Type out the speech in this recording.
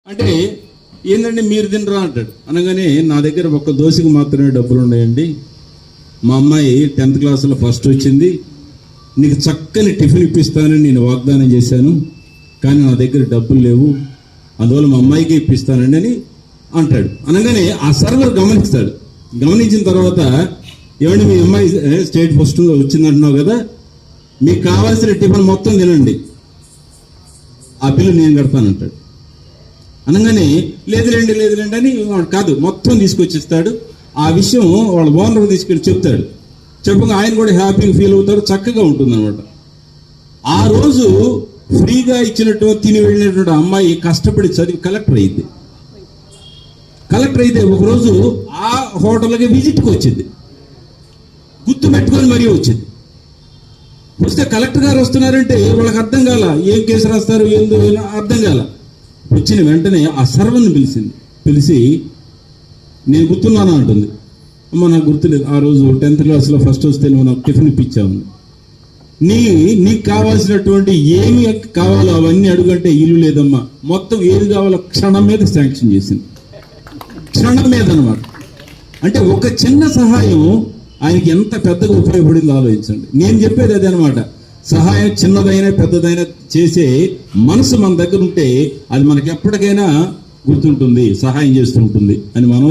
అంటే ఏంటంటే మీరు తినరా అంటాడు. అనగానే నా దగ్గర ఒక్క దోశకి మాత్రమే డబ్బులు ఉన్నాయండి, మా అమ్మాయి 10th క్లాస్లో ఫస్ట్ వచ్చింది, నీకు చక్కని టిఫిన్ ఇప్పిస్తానని నేను వాగ్దానం చేశాను, కానీ నా దగ్గర డబ్బులు లేవు, అందువల్ల మా అమ్మాయికి ఇప్పిస్తానండి అని అంటాడు. అనగానే ఆ సర్వర్ గమనిస్తాడు. గమనించిన తర్వాత, ఏమంటే మీ అమ్మాయి స్టేట్ ఫస్ట్లో వచ్చిందంటున్నావు కదా, మీకు కావాల్సిన టిఫిన్ మొత్తం తినండి, ఆ బిల్లు నేను కడతానంటాడు. అనగానే లేదులేండి అని కాదు, మొత్తం తీసుకొచ్చిస్తాడు. ఆ విషయం వాళ్ళ ఓనర్కి తీసుకెళ్ళి చెప్తాడు. చెప్పగా ఆయన కూడా హ్యాపీగా ఫీల్ అవుతాడు, చక్కగా ఉంటుంది అనమాట. ఆ రోజు ఫ్రీగా ఇచ్చినట్టు తిని వెళ్ళినటువంటి అమ్మాయి కష్టపడి చదివి కలెక్టర్ అయింది. కలెక్టర్ అయితే ఒకరోజు ఆ హోటల్కి విజిట్కి వచ్చింది, గుర్తు పెట్టుకొని మరీ వచ్చింది. వస్తే కలెక్టర్ గారు వస్తున్నారంటే వాళ్ళకి అర్థం కాల, ఏం కేసు రాస్తారు ఏందో అర్థం కాల. వచ్చిన వెంటనే ఆ సర్వర్ని పిలిచి నేను గుర్తున్నాను అంటుంది. అమ్మ నాకు గుర్తులేదు, ఆ రోజు 10th క్లాస్లో ఫస్ట్ వస్తే నువ్వు నాకు టిఫిన్ ఇప్పించావు, నీకు కావాల్సినటువంటి ఏమి కావాలో అవన్నీ అడుగంటే ఇల్లు లేదమ్మా, మొత్తం ఏది కావాలో క్షణం మీద శాంక్షన్ చేసింది, క్షణం మీద అనమాట. అంటే ఒక చిన్న సహాయం ఆయనకి ఎంత పెద్దగా ఉపయోగపడిందో ఆలోచించండి. నేను చెప్పేది అదే అనమాట. సహాయం చిన్నదైనా పెద్దదైనా చేసే మనసు మన దగ్గర ఉంటే అది మనకి ఎప్పటికైనా గుర్తుంటుంది, సహాయం చేస్తూ ఉంటుంది అని మనం